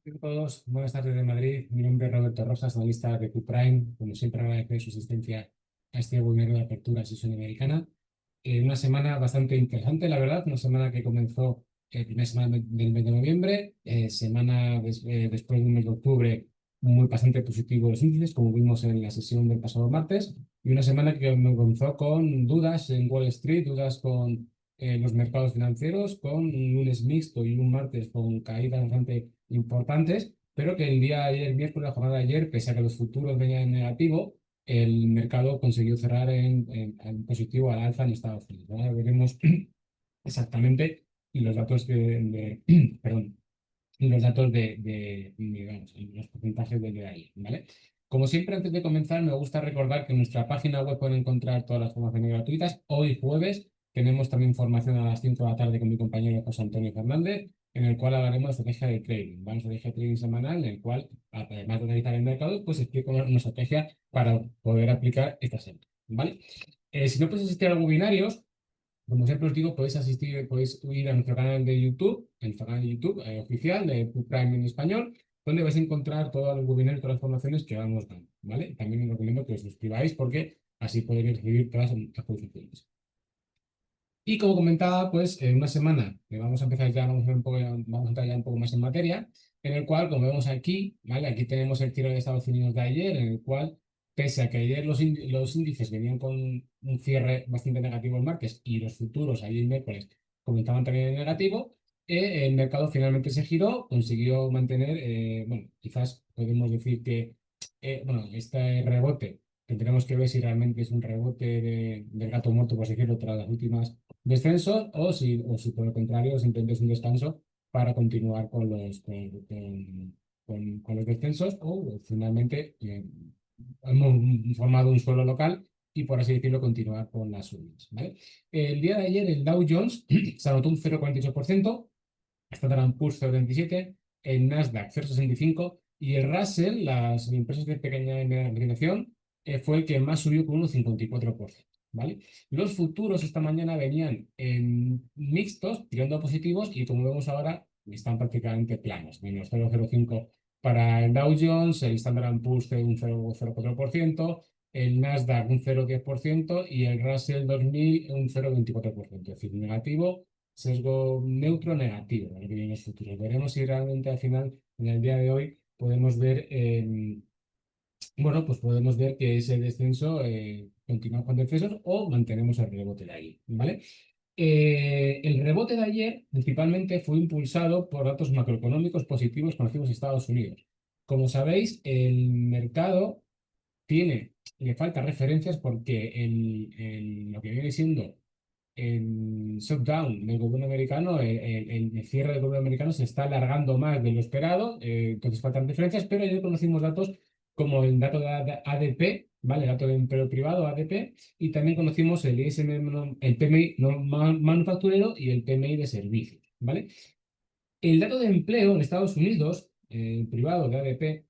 Hola a todos, buenas tardes de Madrid. Mi nombre es Roberto Rojas, analista de QPrime. Como siempre, agradecer su asistencia a este webinar de apertura sesión americana. Una semana bastante interesante, la verdad. Una semana que comenzó primera semana del mes de noviembre, después de un mes de octubre muy bastante positivo los índices, como vimos en la sesión del pasado martes. Y una semana que comenzó con dudas en Wall Street, dudas con los mercados financieros, con un lunes mixto y un martes con caídas bastante importantes, pero que el día de ayer, miércoles, la jornada de ayer, pese a que los futuros venían en negativo, el mercado consiguió cerrar en positivo al alza en Estados Unidos. Ahora veremos exactamente los datos perdón, los datos digamos, los porcentajes de ahí, ¿vale? Como siempre, antes de comenzar, me gusta recordar que en nuestra página web pueden encontrar todas las formaciones gratuitas. Hoy jueves tenemos también formación a las 5 de la tarde con mi compañero José Antonio Fernández, en el cual hablaremos de estrategia de trading, ¿vale? Estrategia de trading semanal, en el cual, además de analizar el mercado, pues explico una estrategia para poder aplicar esta semana, ¿vale? Si no puedes asistir a los webinarios, como siempre os digo, podéis ir a nuestro canal de YouTube, en nuestro canal de YouTube oficial de Pub Prime en español, donde vais a encontrar todos los webinars, todas las formaciones que vamos dando, ¿vale? También os recomiendo que os suscribáis porque así podréis recibir todas las actualizaciones. Y como comentaba, pues en una semana que vamos a empezar ya, vamos a entrar ya un poco más en materia, en el cual, como vemos aquí, ¿vale? Aquí tenemos el tiro de Estados Unidos de ayer, en el cual, pese a que ayer los índices venían con un cierre bastante negativo el martes y los futuros ayer miércoles comenzaban también en negativo, el mercado finalmente se giró, consiguió mantener, bueno, quizás podemos decir que, bueno, este rebote tendremos que ver si realmente es un rebote del gato muerto, por así decirlo, tras las últimas descensos o si por el contrario simplemente es un descanso para continuar con los descensos o finalmente hemos formado un suelo local y por así decirlo continuar con las subidas, ¿vale? El día de ayer el Dow Jones se anotó un 0,48%, Standard Poor's 0,27%, el Nasdaq 0,65% y el Russell, las empresas de pequeña y mediana capitalización, fue el que más subió con un 54%. ¿Vale? Los futuros esta mañana venían en mixtos, tirando a positivos, y como vemos ahora, están prácticamente planos. Menos 0,05 para el Dow Jones, el Standard Poor's un 0,04%, el Nasdaq un 0,10% y el Russell 2000 un 0,24%. Es decir, negativo, sesgo neutro negativo, lo que vienen los futuros. Veremos si realmente al final, en el día de hoy, podemos ver bueno, pues podemos ver que ese descenso continúa con descensos o mantenemos el rebote de ahí, ¿vale? El rebote de ayer principalmente fue impulsado por datos macroeconómicos positivos conocidos en Estados Unidos. Como sabéis, el mercado le falta referencias porque lo que viene siendo el shutdown del gobierno americano, el cierre del gobierno americano se está alargando más de lo esperado, entonces faltan diferencias, pero ayer conocimos datos como el dato de ADP, ¿vale? El dato de empleo privado, ADP, y también conocimos el ISM, el PMI manufacturero y el PMI de servicios, ¿vale? El dato de empleo en Estados Unidos, privado de ADP,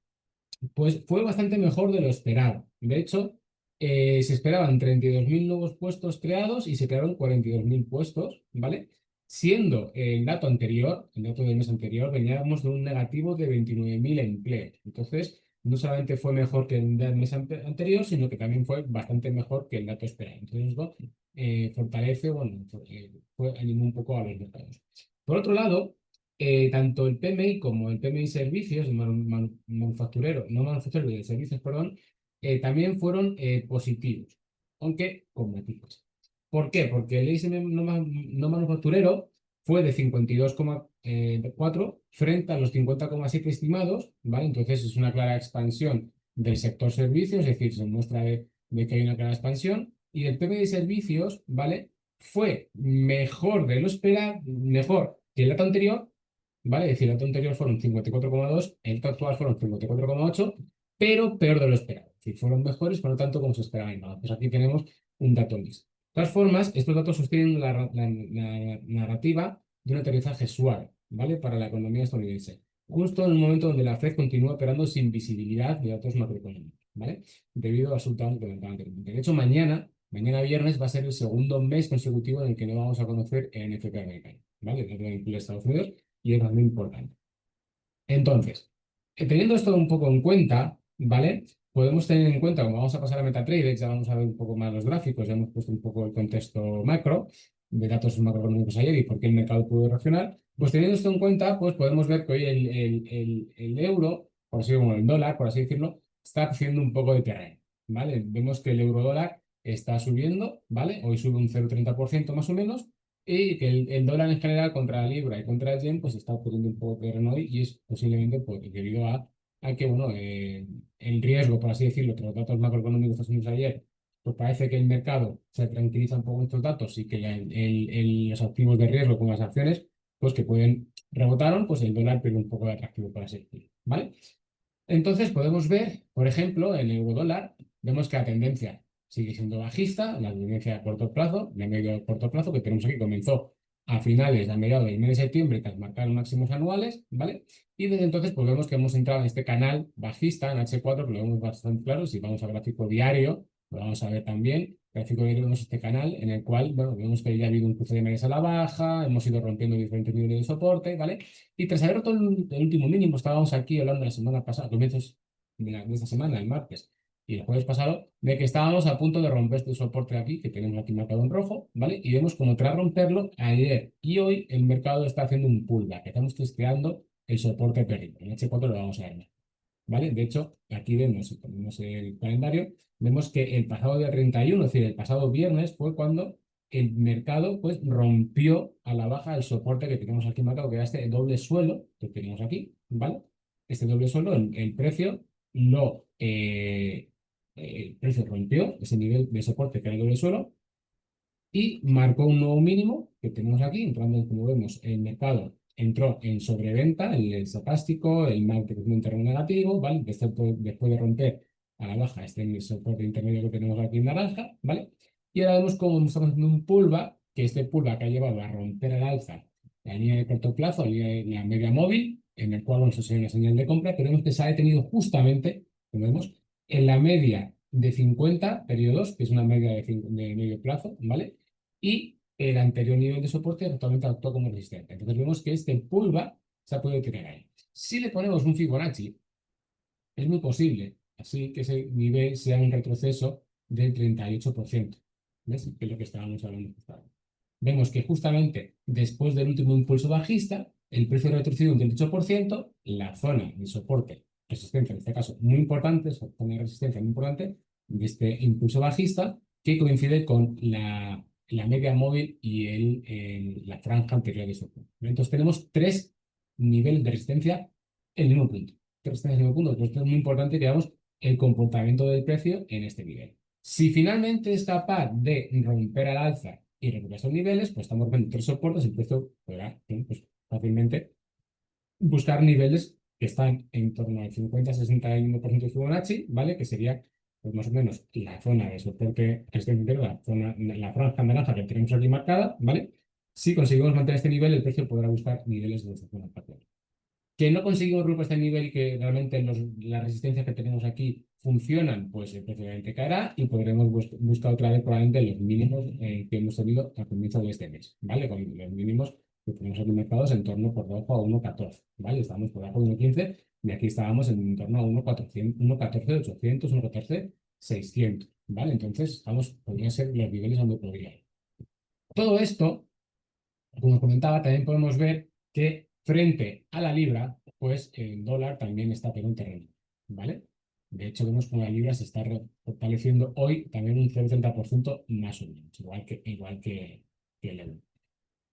pues fue bastante mejor de lo esperado. De hecho, se esperaban 32.000 nuevos puestos creados y se crearon 42.000 puestos, ¿vale? Siendo el dato anterior, el dato del mes anterior, veníamos de un negativo de 29.000 empleos. Entonces, no solamente fue mejor que el del mes anterior, sino que también fue bastante mejor que el dato esperado. Entonces, esto fortalece, bueno, animó un poco a los mercados. Por otro lado, tanto el PMI como el PMI servicios, el manufacturero, no manufacturero, de servicios, perdón, también fueron positivos, aunque con matices. ¿Por qué? Porque el ISM no manufacturero fue de 52,4 frente a los 50,7 estimados, ¿vale? Entonces es una clara expansión del sector servicios, es decir, se muestra de que hay una clara expansión. Y el PMI de servicios, ¿vale? Fue mejor de lo esperado, mejor que el dato anterior, ¿vale? Es decir, el dato anterior fueron 54,2, el dato actual fueron 54,8, pero peor de lo esperado. Es decir, fueron mejores, por lo tanto, como se esperaba. Pues aquí tenemos un dato listo. De todas formas, estos datos sostienen la narrativa de un aterrizaje suave, ¿vale? Para la economía estadounidense. Justo en un momento donde la Fed continúa operando sin visibilidad de datos macroeconómicos, ¿vale? Debido a su down que comentaba anteriormente. De hecho, mañana viernes va a ser el segundo mes consecutivo en el que no vamos a conocer el NFP americano, ¿vale? El de Estados Unidos y es muy importante. Entonces, teniendo esto un poco en cuenta, ¿vale? Podemos tener en cuenta, como vamos a pasar a MetaTrader, ya vamos a ver un poco más los gráficos, ya hemos puesto un poco el contexto macro de datos macroeconómicos ayer y por qué el mercado pudo reaccionar. Pues teniendo esto en cuenta, pues podemos ver que hoy el euro, por así decirlo, el dólar, por así decirlo, está haciendo un poco de terreno, ¿vale? Vemos que el euro dólar está subiendo, ¿vale? Hoy sube un 0,30% más o menos, y que el dólar en general contra la libra y contra el yen pues está perdiendo un poco de terreno hoy y es posiblemente pues, debido a que bueno, el riesgo, por así decirlo, que los datos macroeconómicos que tuvimos ayer, pues parece que el mercado se tranquiliza un poco con estos datos y que los activos de riesgo como las acciones, pues que pueden rebotaron, pues el dólar pierde un poco de atractivo, por así decirlo, ¿vale? Entonces podemos ver, por ejemplo, el euro dólar, vemos que la tendencia sigue siendo bajista, la tendencia a corto plazo, de medio a corto plazo, que tenemos aquí, comenzó a finales, a mediados del mes de septiembre, tras marcar máximos anuales, ¿vale? Y desde entonces, pues vemos que hemos entrado en este canal bajista, en H4, que lo vemos bastante claro. Si vamos al gráfico diario, lo vamos a ver también. Gráfico diario vemos este canal en el cual, bueno, vemos que ya ha habido un cruce de medias a la baja, hemos ido rompiendo diferentes niveles de soporte, ¿vale? Y tras haber roto el último mínimo, estábamos aquí hablando la semana pasada, comienzos de esta semana, el martes y el jueves pasado, de que estábamos a punto de romper este soporte de aquí, que tenemos aquí marcado en rojo, ¿vale? Y vemos como tras romperlo, ayer y hoy el mercado está haciendo un pullback, estamos testeando el soporte perdido. En H4 lo vamos a ver, ¿vale? De hecho, aquí vemos, si ponemos el calendario, vemos que el pasado día 31, es decir, el pasado viernes, fue cuando el mercado pues rompió a la baja el soporte que tenemos aquí marcado, que era este doble suelo que tenemos aquí, ¿vale? Este doble suelo, el precio lo el precio rompió ese nivel de soporte que era el doble suelo y marcó un nuevo mínimo que tenemos aquí, entrando, como vemos, el mercado entró en sobreventa, el estocástico, el market de un terreno negativo, ¿vale? Después de romper a la baja este soporte intermedio que tenemos aquí en naranja, ¿vale? Y ahora vemos cómo estamos haciendo un pullback, que este pullback ha llevado a romper al alza la línea de corto plazo, la media móvil, en el cual, bueno, eso sería una señal de compra, pero vemos que se ha detenido justamente, como vemos, en la media de 50 periodos, que es una media de medio plazo, ¿vale? Y el anterior nivel de soporte actualmente actúa como resistente. Entonces vemos que este pullback se ha podido tener ahí. Si le ponemos un Fibonacci, es muy posible, así que ese nivel sea un retroceso del 38%. ¿Ves? Que es lo que estábamos hablando. Vemos que justamente después del último impulso bajista, el precio ha retrocedido un 38%, la zona de soporte, resistencia en este caso muy importante, zona de resistencia muy importante, de este impulso bajista, que coincide con la media móvil y la franja anterior de soporte. Entonces tenemos tres niveles de resistencia en el mismo punto. Tres resistencias en el mismo punto. Entonces es muy importante que veamos el comportamiento del precio en este nivel. Si finalmente es capaz de romper al alza y recuperar estos niveles, pues estamos viendo tres soportes, el precio podrá pues, fácilmente buscar niveles que están en torno al 50-61% de Fibonacci, ¿vale? Que sería pues, más o menos la zona de soporte, la franja naranja que tenemos aquí marcada, ¿vale? Si conseguimos mantener este nivel, el precio podrá buscar niveles de esta zona parcial. Que no conseguimos romper este nivel y que realmente las resistencias que tenemos aquí funcionan, pues el precio obviamente caerá y podremos buscar otra vez probablemente los mínimos que hemos tenido al comienzo de este mes, ¿vale? Con los mínimos que tenemos aquí marcados en torno por debajo a 1,14, ¿vale? Estamos por debajo de 1,15 y aquí estábamos en torno a 1,14,800, 1,14,600, ¿vale? Entonces, podrían ser los niveles donde podría ir. Todo esto, como comentaba, también podemos ver que frente a la libra, pues el dólar también está por un terreno, ¿vale? De hecho, vemos como la libra se está fortaleciendo hoy también un 0,30% más o menos, igual que el euro.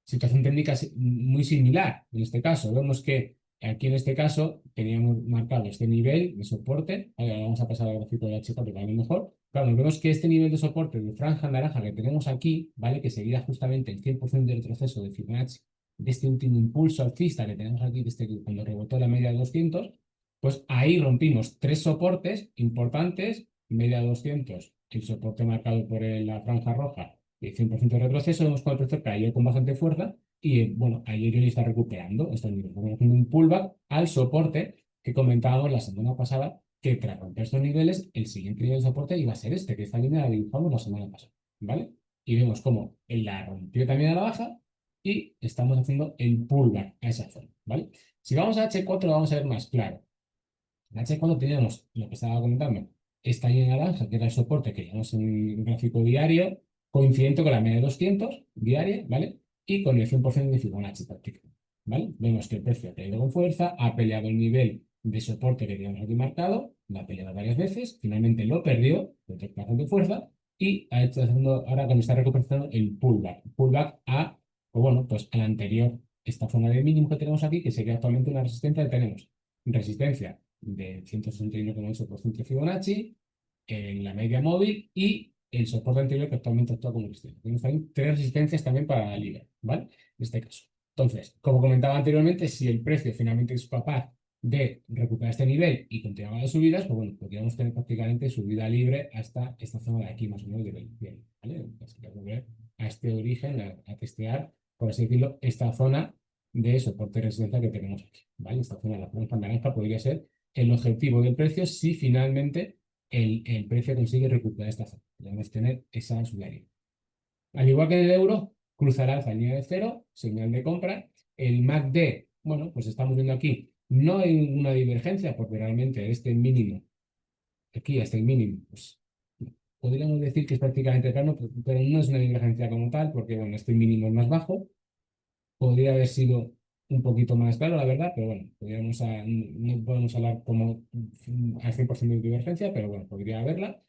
Situación técnica muy similar en este caso. Vemos que aquí en este caso teníamos marcado este nivel de soporte. Ahora vamos a pasar al gráfico de H4 que va a mejor. Claro, vemos que este nivel de soporte de franja naranja que tenemos aquí, ¿vale? Que sería justamente el 100% del retroceso de Fibonacci de este último impulso alcista que tenemos aquí, cuando rebotó la media de 200, pues ahí rompimos tres soportes importantes, media de 200, el soporte marcado por la franja roja, el 100% de retroceso, vemos que el precio cayó con bastante fuerza y bueno, ayer hoy está recuperando estos niveles, estamos haciendo un pullback al soporte que comentábamos la semana pasada, que tras romper estos niveles, el siguiente nivel de soporte iba a ser este, que esta línea la dibujamos la semana pasada, ¿vale? Y vemos cómo él la rompió también a la baja y estamos haciendo el pullback a esa zona, ¿vale? Si vamos a H4 vamos a ver más claro. En H4 teníamos lo que estaba comentando, esta línea naranja, que era el soporte que llevamos en un gráfico diario, coincidente con la media de 200 diaria, ¿vale? Y con el 100% de Fibonacci prácticamente, ¿vale? Vemos que el precio ha caído con fuerza, ha peleado el nivel de soporte que teníamos aquí marcado, lo ha peleado varias veces, finalmente lo perdió, con bastante fuerza, y ha hecho haciendo, ahora cuando está recuperando el pullback a, pues bueno, pues al anterior, esta zona de mínimo que tenemos aquí, que sería actualmente una resistencia que tenemos. Resistencia de 161,8% de Fibonacci, en la media móvil y el soporte anterior que actualmente actúa como resistencia. Tenemos también tres resistencias también para la liga, ¿vale? En este caso. Entonces, como comentaba anteriormente, si el precio finalmente es capaz de recuperar este nivel y continuar las subidas, pues bueno, podríamos tener prácticamente subida libre hasta esta zona de aquí, más o menos de 20, ¿vale? Así que volver a este origen, a testear, por así decirlo, esta zona de soporte y resistencia que tenemos aquí, ¿vale? Esta zona de la franja naranja podría ser el objetivo del precio si finalmente el precio consigue recuperar esta zona. Podemos tener esa subida libre. Al igual que en el euro, cruzará esa línea de cero, señal de compra. El MACD, bueno, pues estamos viendo aquí, no hay ninguna divergencia porque realmente este mínimo, aquí hasta el mínimo, pues podríamos decir que es prácticamente plano, pero no es una divergencia como tal porque, bueno, este mínimo es más bajo. Podría haber sido un poquito más claro, la verdad, pero bueno, no podemos hablar como al 100% de divergencia, pero bueno, podría haberla.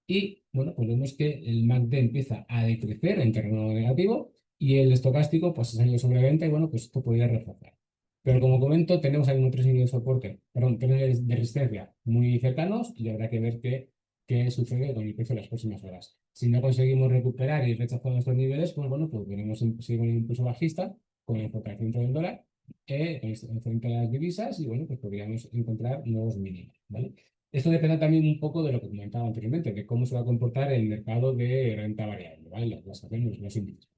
Y bueno, pues vemos que el MACD empieza a decrecer en terreno negativo y el estocástico pues ha salido sobre venta y bueno, pues esto podría reforzar. Pero como comento, tenemos ahí unos tres niveles de soporte, perdón, tres niveles de resistencia muy cercanos y habrá que ver qué sucede con el precio en las próximas horas. Si no conseguimos recuperar y rechazar estos niveles, pues bueno, pues veremos seguir con un impulso bajista con el fortalecimiento del dólar frente a las divisas y bueno, pues podríamos encontrar nuevos mínimos, ¿vale? Esto depende también un poco de lo que comentaba anteriormente, de cómo se va a comportar el mercado de renta variable, ¿vale? Las acciones, los índices.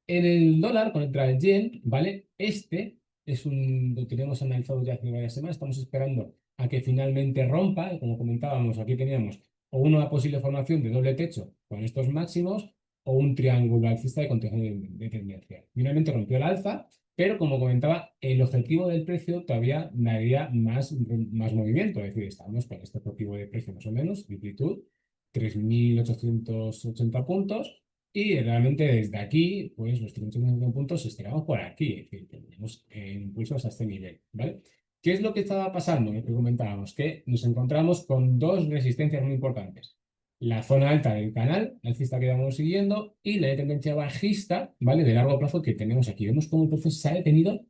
En el dólar contra el yen, ¿vale? Lo tenemos analizado ya hace varias semanas, estamos esperando a que finalmente rompa, como comentábamos, aquí teníamos o una posible formación de doble techo con estos máximos o un triángulo alcista de contención de tendencia. Finalmente rompió el alza, pero como comentaba, el objetivo del precio todavía daría más movimiento, es decir, estamos con este objetivo de precio más o menos, amplitud, 3.880 puntos. Y realmente desde aquí, pues los 350 puntos estiramos por aquí, es decir, tenemos impulsos a este nivel, ¿vale? ¿Qué es lo que estaba pasando? Lo que comentábamos, que nos encontramos con dos resistencias muy importantes. La zona alta del canal alcista que vamos siguiendo y la de tendencia bajista, ¿vale? De largo plazo que tenemos aquí. Vemos cómo el proceso se ha detenido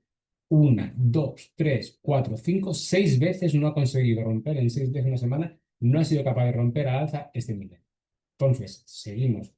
una, dos, tres, cuatro, cinco, seis veces, no ha conseguido romper en 6 días de una semana, no ha sido capaz de romper al alza este nivel. Entonces, seguimos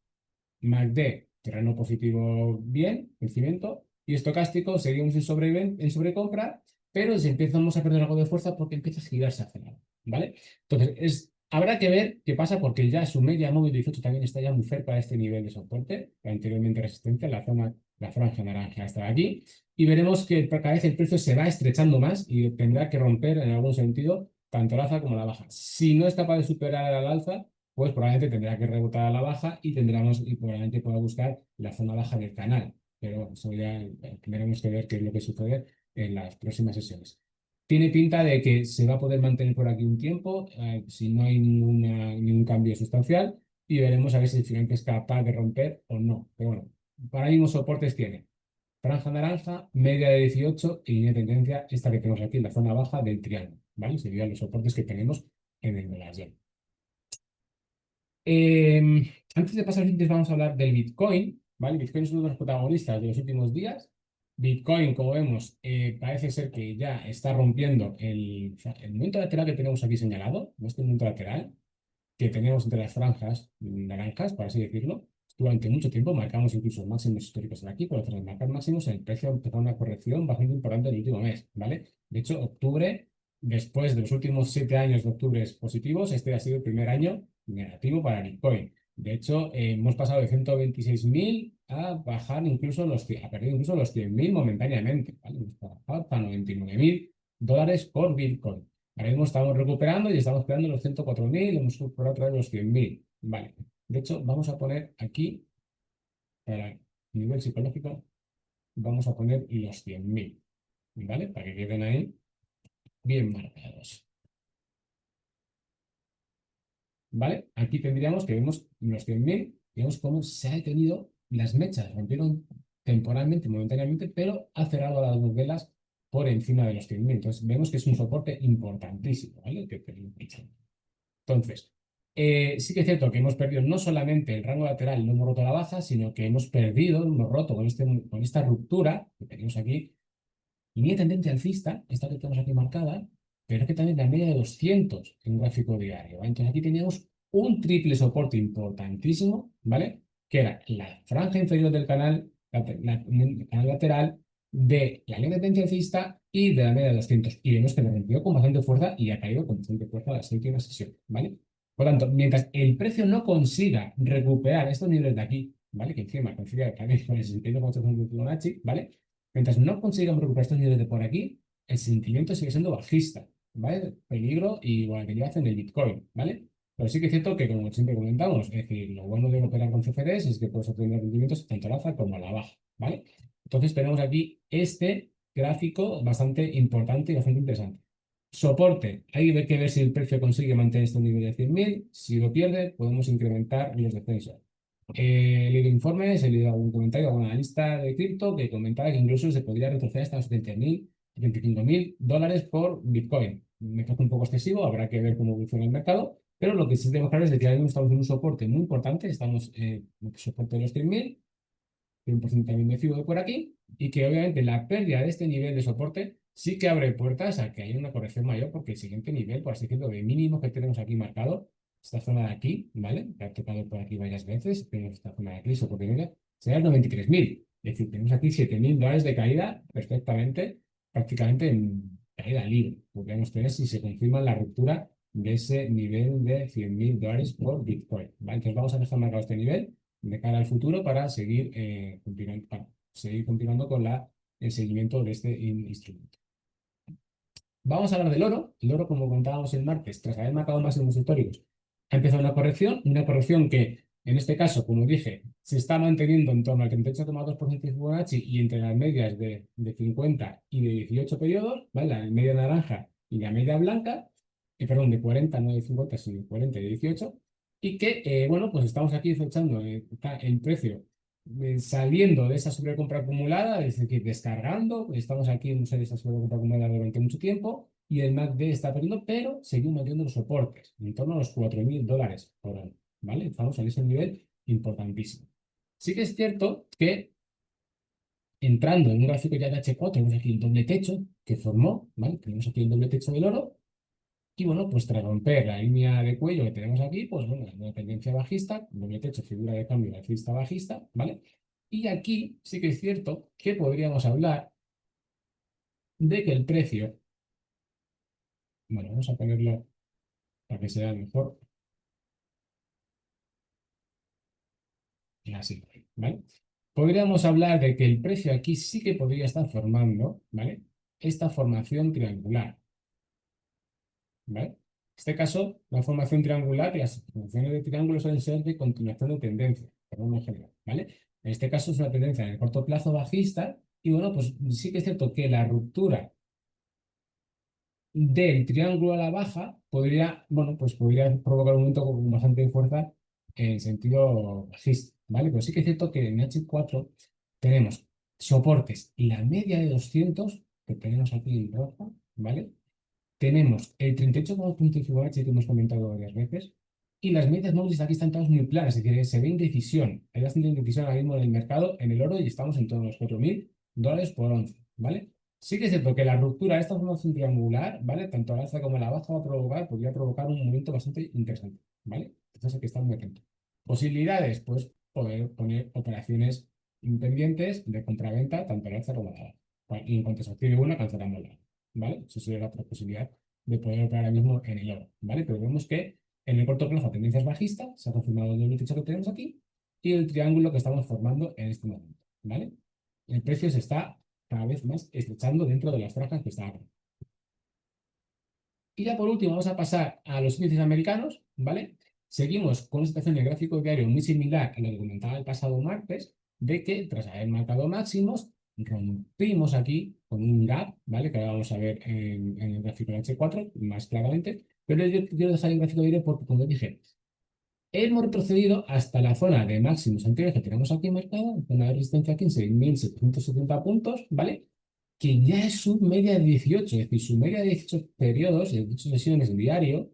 MACD, terreno positivo bien, crecimiento, y estocástico, seguimos en sobrecompra, pero si empezamos a perder algo de fuerza porque empieza a girarse hacia lado, ¿vale? Entonces, habrá que ver qué pasa porque ya su media móvil 18 también está ya muy cerca de este nivel de soporte, anteriormente resistencia, la franja naranja está aquí, y veremos que cada vez el precio se va estrechando más y tendrá que romper en algún sentido tanto la alza como la baja. Si no es capaz de superar al alza, pues probablemente tendrá que rebotar a la baja y probablemente pueda buscar la zona baja del canal. Pero eso ya tendremos que ver qué es lo que sucede en las próximas sesiones. Tiene pinta de que se va a poder mantener por aquí un tiempo, si no hay ningún cambio sustancial, y veremos a ver si finalmente es capaz de romper o no. Pero bueno, para mismo soportes tiene franja naranja, media de 18 y línea de tendencia, esta que tenemos aquí, la zona baja del triángulo, ¿vale? Serían los soportes que tenemos en el dólar yen. Antes de pasar a los índices, vamos a hablar del Bitcoin, ¿vale? Bitcoin es uno de los protagonistas de los últimos días. Bitcoin, como vemos, parece ser que ya está rompiendo el momento lateral que tenemos aquí señalado, este momento lateral que tenemos entre las franjas naranjas, por así decirlo. Durante mucho tiempo marcamos incluso máximos históricos en aquí, pero tras marcar máximos, el precio empezó una corrección bastante importante en el último mes, ¿vale? De hecho, octubre, después de los últimos 7 años de octubres positivos, este ha sido el primer año negativo para Bitcoin. De hecho, hemos pasado de 126.000 a bajar incluso a perder incluso los 100.000 momentáneamente, ¿vale? Hemos bajado hasta 99.000 dólares por Bitcoin. Ahora mismo estamos recuperando y estamos creando los 104.000, hemos recuperado otra vez los 100.000. Vale. De hecho, vamos a poner aquí, nivel psicológico, vamos a poner los 100.000, ¿vale? Para que queden ahí bien marcados. ¿Vale? Aquí tendríamos que vemos los 100.000, vemos cómo se ha detenido las mechas, rompieron temporalmente, momentáneamente, pero ha cerrado las dos velas por encima de los 100.000. Entonces vemos que es un soporte importantísimo, ¿vale? Entonces, sí que es cierto que hemos perdido no solamente el rango lateral, no hemos roto la baja, sino que hemos perdido, hemos roto con esta ruptura que tenemos aquí, línea de tendencia alcista, esta que tenemos aquí marcada, pero es que también la media de 200 en un gráfico diario, ¿vale? Entonces aquí teníamos un triple soporte importantísimo, ¿vale? Que era la franja inferior del canal, el canal lateral, de la línea de tendencia alcista y de la media de 200. Y vemos que lo rompió con bastante fuerza y ha caído con bastante fuerza la séptima sesión, ¿vale? Por tanto, mientras el precio no consiga recuperar estos niveles de aquí, ¿vale? Que encima consiga también con el 61,8 de Fibonacci, ¿vale? Mientras no consigamos recuperar estos niveles de por aquí, el sentimiento sigue siendo bajista, ¿vale? Peligro y volatilidad en el Bitcoin, ¿vale? Pero sí que es cierto que, como siempre comentamos, es decir, lo bueno de operar con CFDs es que puedes obtener rendimientos tanto al alza como a la baja, ¿vale? Entonces tenemos aquí este gráfico bastante importante y bastante interesante. Soporte, hay que ver si el precio consigue mantener este nivel de 100.000. Si lo pierde, podemos incrementar los descensos. He leído informes, he leído algún comentario, alguna lista de cripto que comentaba que incluso se podría retroceder hasta los 70.000, 75.000 dólares por Bitcoin. Me parece un poco excesivo, habrá que ver cómo funciona el mercado, pero lo que sí tenemos claro es que ahora mismo estamos en un soporte muy importante, estamos en el soporte de los 100.000, tiene un porcentaje también de FIBO por aquí, y que obviamente la pérdida de este nivel de soporte sí que abre puertas a que haya una corrección mayor, porque el siguiente nivel, por así decirlo, de mínimo que tenemos aquí marcado, esta zona de aquí, ¿vale? Que ha tocado por aquí varias veces, tenemos esta zona de aquí, soporte media, será el 93.000. Es decir, tenemos aquí 7.000 dólares de caída perfectamente, prácticamente en caída libre. Podríamos tener si se confirma la ruptura de ese nivel de 100.000 dólares por Bitcoin, ¿vale? Entonces vamos a dejar marcado este nivel de cara al futuro para seguir, seguir continuando con el seguimiento de este instrumento. Vamos a hablar del oro. El oro, como contábamos el martes, tras haber marcado máximos históricos, ha empezado una corrección que, en este caso, como dije, se está manteniendo en torno al 38,2% de Fibonacci y entre las medias de 50 y de 18 periodos, ¿vale? La media naranja y la media blanca, perdón, de 40, no de 50, sino de 40 y de 18, y que, bueno, pues estamos aquí fechando el precio saliendo de esa sobrecompra acumulada, es decir, descargando, estamos aquí en esa sobrecompra acumulada durante mucho tiempo y el MACD está perdiendo, pero seguimos manteniendo los soportes en torno a los 4.000 dólares por año, ¿vale? Estamos en ese nivel importantísimo. Sí que es cierto que entrando en un gráfico ya de H4, tenemos aquí el doble techo que formó, ¿vale? Tenemos aquí el doble techo del oro y bueno, pues tras romper la línea de cuello que tenemos aquí, pues bueno, una tendencia bajista, doble techo, figura de cambio alcista bajista, ¿vale? Y aquí sí que es cierto que podríamos hablar de que el precio, bueno, vamos a ponerlo para que sea mejor, así, ¿vale? Podríamos hablar de que el precio aquí sí que podría estar formando, ¿vale? Esta formación triangular, ¿vale? En este caso, la formación triangular, las funciones de triángulo suelen ser de continuación de tendencia, por un general, ¿vale? En este caso es una tendencia en el corto plazo bajista y bueno, pues sí que es cierto que la ruptura del triángulo a la baja podría, bueno, pues podría provocar un momento con bastante fuerza en sentido bajista, ¿vale? Pero sí que es cierto que en H4 tenemos soportes y la media de 200 que tenemos aquí en rojo, ¿vale? Tenemos el 38,5 de Fibonacci que hemos comentado varias veces y las medias móviles aquí están todas muy claras, es decir, se ve indecisión. Hay bastante indecisión ahora mismo en el mercado, en el oro, y estamos en torno a los 4.000 dólares por once, ¿vale? Sí que es cierto que la ruptura de esta formación triangular, ¿vale? Tanto a la alza como a la baja podría provocar un movimiento bastante interesante, ¿vale? Entonces hay que estar muy atento. Posibilidades, pues poder poner operaciones independientes de compraventa tanto a la alza como a la baja. Y en cuanto se active una, cancelamos la, ¿vale? Eso sería la otra posibilidad de poder operar ahora mismo en el oro, ¿vale? Pero vemos que en el corto plazo tendencia es bajista, se ha confirmado el doble techo que tenemos aquí y el triángulo que estamos formando en este momento, ¿vale? El precio se está cada vez más estrechando dentro de las franjas que está ahora. Y ya por último vamos a pasar a los índices americanos, ¿vale? Seguimos con una situación de gráfico diario muy similar a lo que comentaba el pasado martes, de que tras haber marcado máximos, rompimos aquí con un gap, ¿vale? Que ahora vamos a ver en el gráfico de H4 más claramente, pero yo quiero dejar el gráfico de porque, como dije, hemos retrocedido hasta la zona de máximos anteriores que tenemos aquí marcada, zona de resistencia aquí en 6.770 puntos, ¿vale? Que ya es su media de 18, es decir, su media de 18 periodos, de 18 sesiones en diario,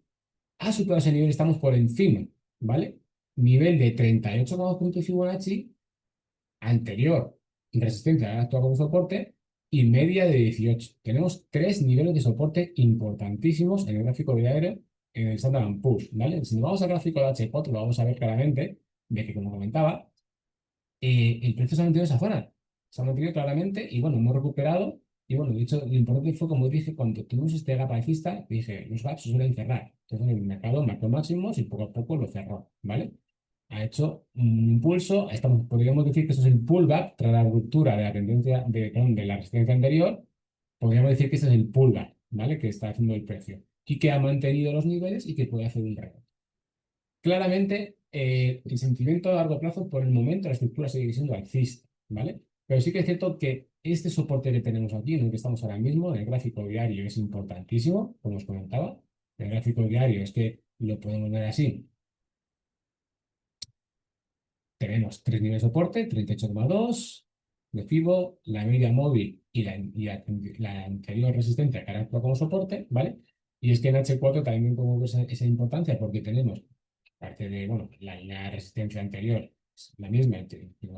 ha superado ese nivel, estamos por encima, ¿vale? Nivel de 38,2 puntos Fibonacci, anterior, resistencia, ahora actúa como soporte, y media de 18. Tenemos tres niveles de soporte importantísimos en el gráfico diario en el Standard Poor's, ¿vale? Si nos vamos al gráfico de H4, lo vamos a ver claramente, de que, como comentaba, el precio se ha mantenido en esa zona. Se ha mantenido claramente y bueno, hemos recuperado. Y bueno, de hecho, lo importante fue, como dije, cuando tuvimos este gap alcista, dije, los gaps se suelen cerrar. Entonces, el mercado marcó máximos y poco a poco lo cerró, ¿vale? Ha hecho un impulso, estamos, podríamos decir que eso es el pullback tras la ruptura de la tendencia, perdón, de la resistencia anterior, podríamos decir que este es el pullback, ¿vale? Que está haciendo el precio y que ha mantenido los niveles y que puede hacer un rebote. Claramente, el sentimiento a largo plazo, por el momento, la estructura sigue siendo alcista, ¿vale? Pero sí que es cierto que este soporte que tenemos aquí, en el que estamos ahora mismo, en el gráfico diario, es importantísimo, como os comentaba. El gráfico diario es que lo podemos ver así. Tenemos tres niveles de soporte, 38,2 de Fibo, la media móvil y la anterior resistencia que ahora actúa como soporte, ¿vale? Y es que en H4 también como esa importancia porque tenemos parte de, bueno, la línea de resistencia anterior es la misma,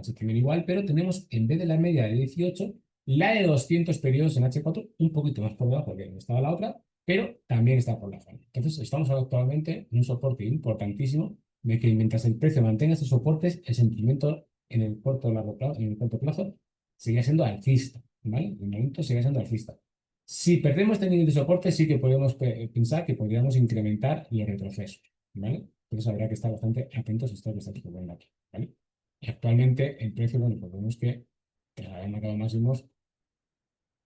se tienen igual, pero tenemos, en vez de la media de 18, la de 200 periodos en H4, un poquito más por debajo porque estaba la otra, pero también está por la zona. Entonces, estamos actualmente en un soporte importantísimo de que mientras el precio mantenga estos soportes, el sentimiento en el corto largo plazo, en el corto plazo, sigue siendo alcista, ¿vale? En el momento sigue siendo alcista. Si perdemos este nivel de soporte, sí que podemos pensar que podríamos incrementar los retrocesos, ¿vale? Entonces habrá que estar bastante atentos a esto que está ocurriendo aquí, ¿vale? Y actualmente el precio, bueno, pues vemos que tras haber marcado máximos,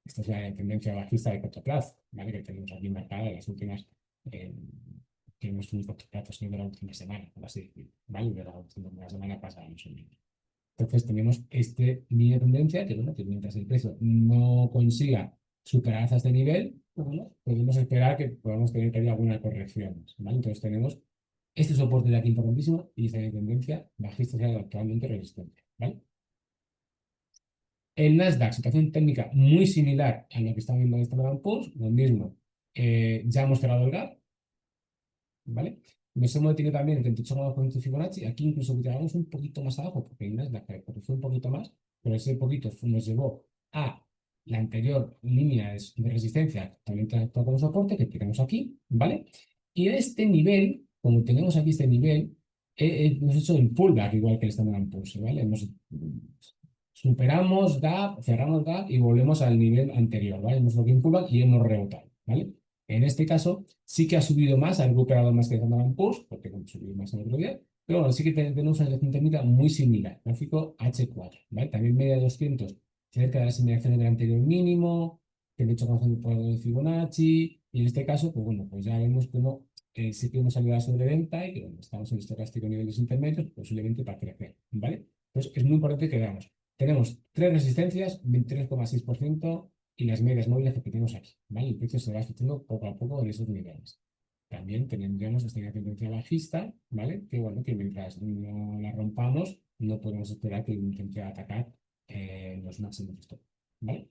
esta es la tendencia bajista de corto plazo, ¿vale? Que tenemos aquí marcada en las últimas, eh, que hemos visto corto plazo de la última semana, por así decirlo, ¿vale? De la última semana pasada, más o menos. Entonces tenemos este línea de tendencia que, bueno, que mientras el precio no consiga superar hasta este nivel, pues, bueno, podemos esperar que podamos tener que haber alguna corrección, ¿vale? Entonces tenemos este soporte de aquí importantísimo y esta tendencia bajista sea actualmente resistente, ¿vale? El Nasdaq, situación técnica muy similar a lo que estamos viendo en Standard Poor's, lo mismo. Ya hemos cerrado el gap, ¿vale? Nos hemos detenido también en 38,2 puntos Fibonacci. Aquí incluso llegamos un poquito más abajo, porque el Nasdaq fue un poquito más, pero ese poquito nos llevó a la anterior línea de resistencia, también actúa como soporte, que tenemos aquí, ¿vale? Y en este nivel, como tenemos aquí este nivel, hemos hecho el pullback, igual que el Standard Poor's, ¿vale? Superamos gap, cerramos gap y volvemos al nivel anterior, ¿vale? Hemos hecho un pullback y hemos rebotado, ¿vale? En este caso, sí que ha subido más, ha recuperado más que Standard Poor's, porque bueno, subió más en el otro día, pero bueno, sí que tenemos una situación técnica muy similar, gráfico H4, ¿vale? También media de 200, cerca de las inmediaciones del anterior mínimo, que de hecho conocemos por el de Fibonacci, y en este caso, pues bueno, pues ya vemos cómo sí que hemos salido a la sobreventa y que bueno, estamos en estocástico niveles intermedios, posiblemente para crecer, ¿vale? Entonces, es muy importante que veamos. Tenemos tres resistencias, 23,6%, y las medias móviles que tenemos aquí, ¿vale? El precio se va afectando poco a poco en esos niveles. También tendríamos esta tendencia bajista, ¿vale? Que bueno, que mientras no la rompamos, no podemos esperar que intente atacar los máximos de stop, ¿vale?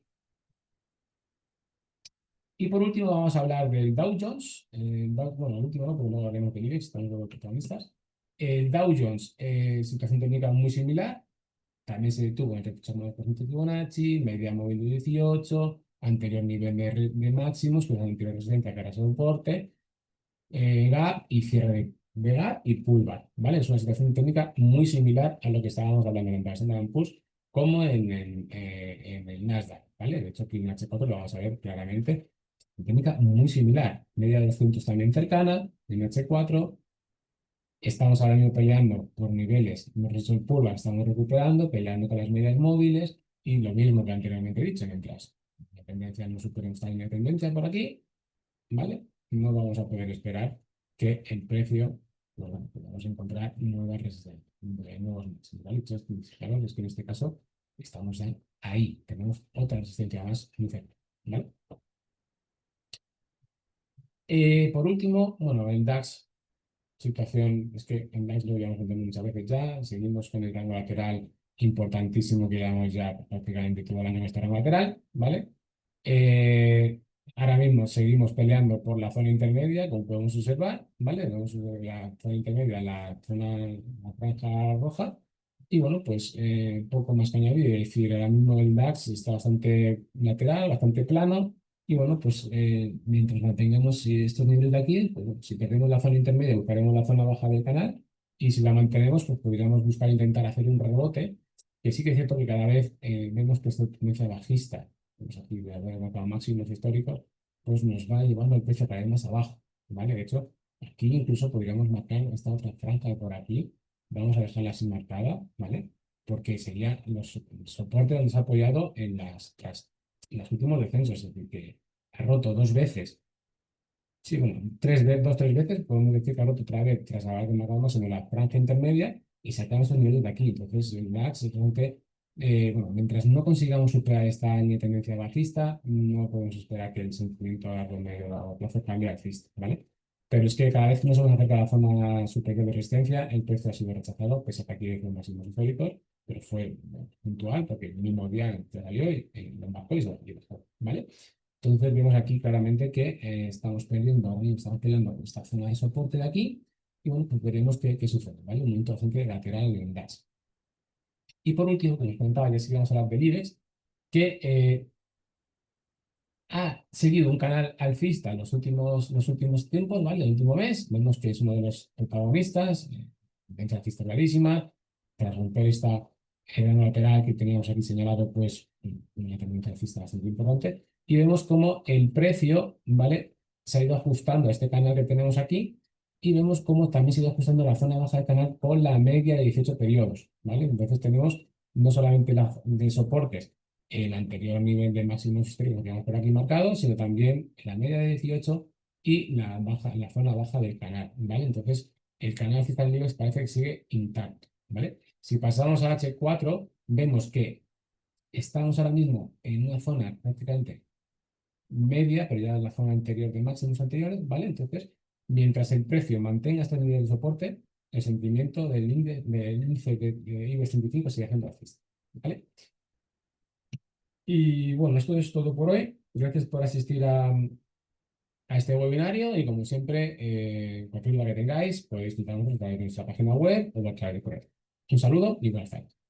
Y por último vamos a hablar del Dow Jones. Bueno, el último no, porque luego hablaremos del IBEX, también de los protagonistas. El Dow Jones, situación técnica muy similar, también se detuvo en el 38,2% de Fibonacci, media móvil de 18, anterior nivel de máximos, que es el anterior resistencia que era soporte, gap y cierre de gap y pullback, ¿vale? Es una situación técnica muy similar a lo que estábamos hablando en el Standard Poor's como en el Nasdaq, ¿vale? De hecho, aquí en H4 lo vamos a ver claramente. Técnica muy similar, media de 200 también cercana, en H4, estamos ahora mismo peleando por niveles, hemos hecho el pullback, estamos recuperando, peleando con las medias móviles y lo mismo que anteriormente he dicho, mientras la tendencia no supere esta línea de tendencia por aquí, ¿vale? No vamos a poder esperar que el precio, pues bueno, podamos encontrar nuevas resistencias, de nuevos máximos, ¿vale? Entonces, fijaros, es que en este caso estamos ya ahí, tenemos otra resistencia más muy cerca, ¿vale? Por último, bueno, el DAX, situación, es que en DAX lo habíamos entendido muchas veces ya, seguimos con el rango lateral importantísimo que llevamos ya prácticamente todo el año en este rango lateral, ¿vale? Eh, Ahora mismo seguimos peleando por la zona intermedia, como podemos observar, ¿vale? Vemos la zona intermedia, la zona, la franja roja, y bueno, pues poco más que añadir, es decir, ahora mismo el DAX está bastante lateral, bastante plano, y bueno, pues mientras mantengamos estos niveles de aquí, pues, bueno, si perdemos la zona intermedia, buscaremos la zona baja del canal, y si la mantenemos, pues podríamos buscar intentar hacer un rebote, que sí que es cierto que cada vez vemos que esta tendencia bajista, pues aquí de haber marcado máximos históricos, pues nos va llevando el precio cada vez más abajo, ¿vale? De hecho, aquí incluso podríamos marcar esta otra franja de por aquí, vamos a dejarla así marcada, ¿vale? Porque sería los soportes donde se ha apoyado en en los últimos descensos, es decir, que ha roto dos veces. Sí, bueno, dos, tres veces, podemos decir que ha roto otra vez tras haber marcado más en la franja intermedia y sacamos estos niveles de aquí. Entonces, el DAX realmente, bueno, mientras no consigamos superar esta línea de tendencia bajista, no podemos esperar que el sentimiento a largo, medio o largo plazo cambie alcista, ¿vale? Pero es que cada vez que nos vamos acerca a la zona superior de resistencia, el precio ha sido rechazado, pese a que aquí hay los máximos históricos, pero fue bueno, puntual, porque el mismo día salió y lo bajó y bajó, ¿vale? Entonces vemos aquí claramente que estamos perdiendo esta zona de soporte de aquí y bueno, pues veremos qué sucede, ¿vale? Un movimiento bastante lateral en el DAX. Y por último, como os comentaba, ya sí que vamos a hablar del IBEX, que ha seguido un canal alcista en los últimos tiempos, ¿vale? El último mes, vemos que es uno de los protagonistas, tendencia alcista clarísima, tras romper esta rango lateral que teníamos aquí señalado, pues una tendencia alcista bastante importante, y vemos cómo el precio, ¿vale? Se ha ido ajustando a este canal que tenemos aquí, y vemos cómo también se ha ido ajustando la zona baja del canal con la media de 18 periodos, ¿vale? Entonces tenemos no solamente la de soportes, el anterior nivel de máximos históricos que tenemos por aquí marcado, sino también la media de 18 y la zona baja del canal, ¿vale? Entonces, el canal alcista del IBEX parece que sigue intacto, ¿vale? Si pasamos a H4, vemos que estamos ahora mismo en una zona prácticamente media, pero ya en la zona anterior de máximos anteriores, ¿vale? Entonces, mientras el precio mantenga este nivel de soporte, el sentimiento del índice de IBEX 35 sigue siendo alcista, ¿vale? Y bueno, esto es todo por hoy. Gracias por asistir a este webinario y como siempre, cualquier duda que tengáis, podéis contactarnos a través de nuestra página web o a través de correo. Un saludo y buenas tardes.